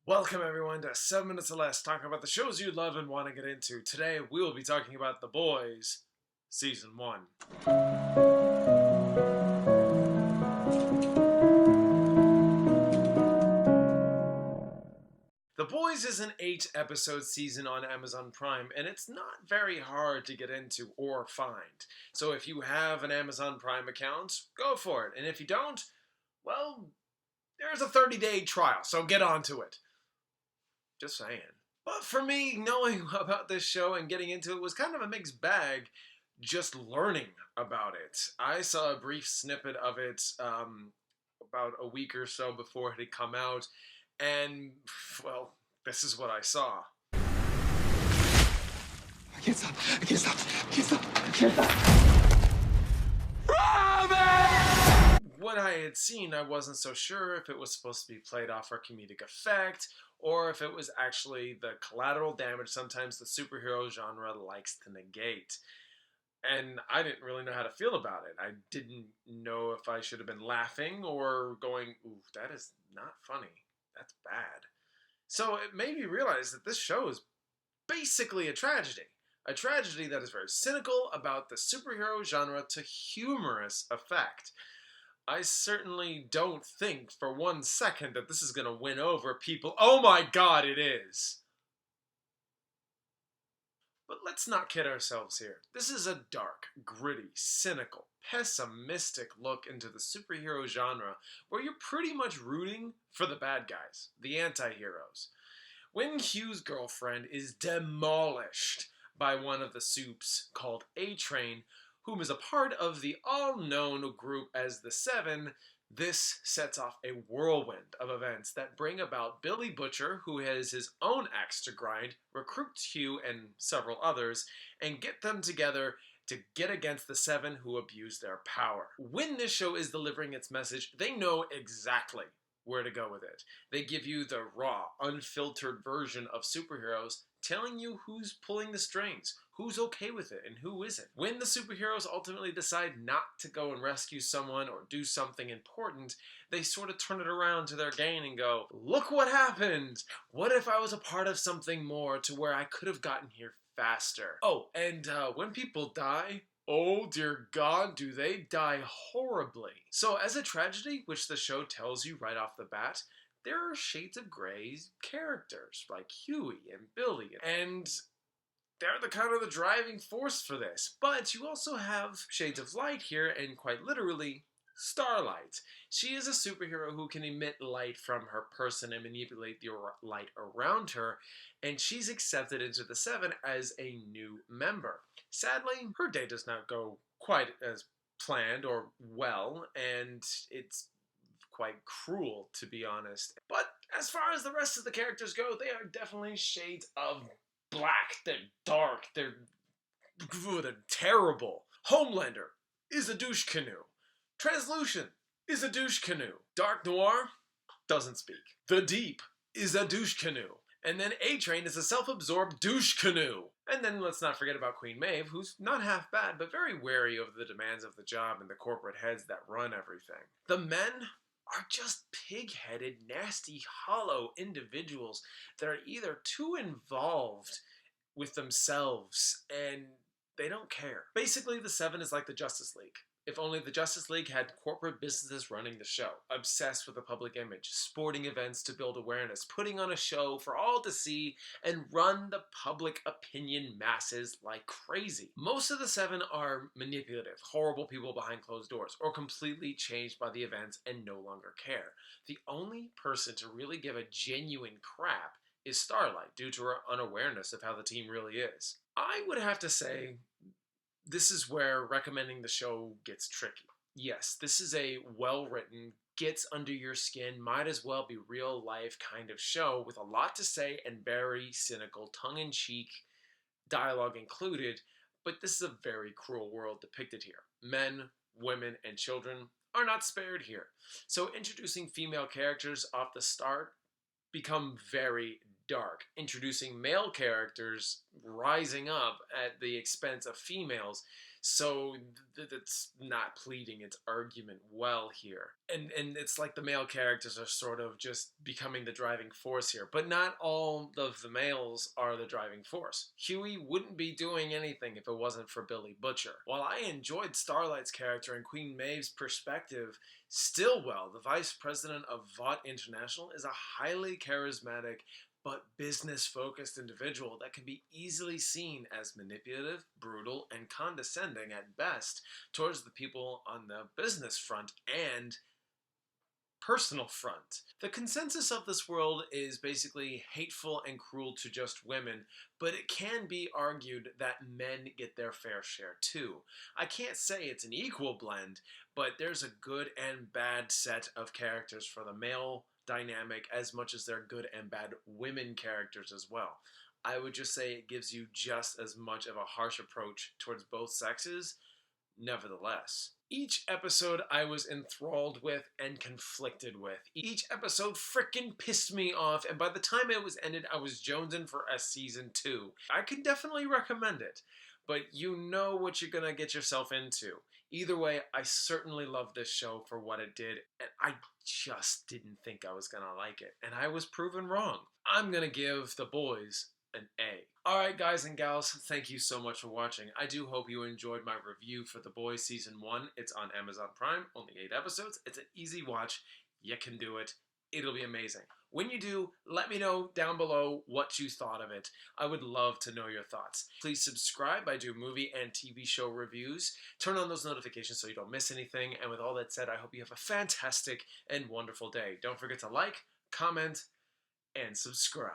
Welcome everyone to 7 Minutes or Less, talking about the shows you love and want to get into. Today we will be talking about The Boys, Season 1. The Boys is an 8-episode season on Amazon Prime, and it's not very hard to get into or find. So if you have an Amazon Prime account, go for it. And if you don't, well, there's a 30-day trial, so get onto it. Just saying. But for me, knowing about this show and getting into it was kind of a mixed bag, just learning about it. I saw a brief snippet of it about a week or so before it had come out, and, well, this is what I saw. I can't stop. I can't stop. I can't stop. I can't stop. What I had seen, I wasn't so sure if it was supposed to be played off for comedic effect, or if it was actually the collateral damage sometimes the superhero genre likes to negate. And I didn't really know how to feel about it. I didn't know if I should have been laughing or going, ooh, that is not funny. That's bad. So it made me realize that this show is basically a tragedy. A tragedy that is very cynical about the superhero genre to humorous effect. I certainly don't think for 1 second that this is going to win over people. Oh my god, it is! But let's not kid ourselves here. This is a dark, gritty, cynical, pessimistic look into the superhero genre where you're pretty much rooting for the bad guys, the anti-heroes. When Hugh's girlfriend is demolished by one of the supes called A-Train, whom is a part of the all-known group as the Seven, this sets off a whirlwind of events that bring about Billy Butcher, who has his own axe to grind, recruits Hugh and several others, and get them together to get against the Seven who abuse their power. When this show is delivering its message, they know exactly where to go with it. They give you the raw, unfiltered version of superheroes, telling you who's pulling the strings, who's okay with it, and who isn't. When the superheroes ultimately decide not to go and rescue someone or do something important, they sort of turn it around to their gain and go, look what happened! What if I was a part of something more to where I could have gotten here faster? Oh, and when people die, oh dear God, do they die horribly. So as a tragedy, which the show tells you right off the bat, there are shades of gray characters like Huey and Billy, and they're the kind of the driving force for this. But you also have shades of light here, and quite literally, Starlight. She is a superhero who can emit light from her person and manipulate the light around her, and she's accepted into the Seven as a new member. Sadly, her day does not go quite as planned or well, and it's quite cruel, to be honest. But as far as the rest of the characters go, they are definitely shades of black. They're dark. They're terrible. Homelander is a douche canoe. Translucent is a douche canoe. Dark Noir doesn't speak. The Deep is a douche canoe. And then A-Train is a self-absorbed douche canoe. And then let's not forget about Queen Maeve, who's not half bad, but very wary of the demands of the job and the corporate heads that run everything. The men are just pig-headed, nasty, hollow individuals that are either too involved with themselves and they don't care. Basically, the Seven is like the Justice League. If only the Justice League had corporate businesses running the show, obsessed with the public image, sporting events to build awareness, putting on a show for all to see, and run the public opinion masses like crazy. Most of the Seven are manipulative, horrible people behind closed doors, or completely changed by the events and no longer care. The only person to really give a genuine crap is Starlight, due to her unawareness of how the team really is. I would have to say, this is where recommending the show gets tricky. Yes, this is a well-written, gets under your skin, might as well be real life kind of show with a lot to say and very cynical, tongue-in-cheek dialogue included, but this is a very cruel world depicted here. Men, women, and children are not spared here. So introducing female characters off the start become very dark, introducing male characters rising up at the expense of females. So it's not pleading its argument well here. And it's like the male characters are sort of just becoming the driving force here. But not all of the males are the driving force. Huey wouldn't be doing anything if it wasn't for Billy Butcher. While I enjoyed Starlight's character and Queen Maeve's perspective, Stillwell, the vice president of Vought International, is a highly charismatic but business-focused individual that can be easily seen as manipulative, brutal, and condescending at best towards the people on the business front and personal front. The consensus of this world is basically hateful and cruel to just women, but it can be argued that men get their fair share too. I can't say it's an equal blend, but there's a good and bad set of characters for the male dynamic as much as there are good and bad women characters as well. I would just say it gives you just as much of a harsh approach towards both sexes, nevertheless. Each episode I was enthralled with and conflicted with. Each episode frickin' pissed me off, and by the time it was ended, I was jonesing for a season 2. I can definitely recommend it, but you know what you're gonna get yourself into. Either way, I certainly love this show for what it did, and I just didn't think I was gonna like it, and I was proven wrong. I'm gonna give The Boys an A. Alright guys and gals, thank you so much for watching. I do hope you enjoyed my review for The Boys Season 1. It's on Amazon Prime, only 8 episodes. It's an easy watch. You can do it. It'll be amazing. When you do, let me know down below what you thought of it. I would love to know your thoughts. Please subscribe. I do movie and TV show reviews. Turn on those notifications so you don't miss anything. And with all that said, I hope you have a fantastic and wonderful day. Don't forget to like, comment, and subscribe.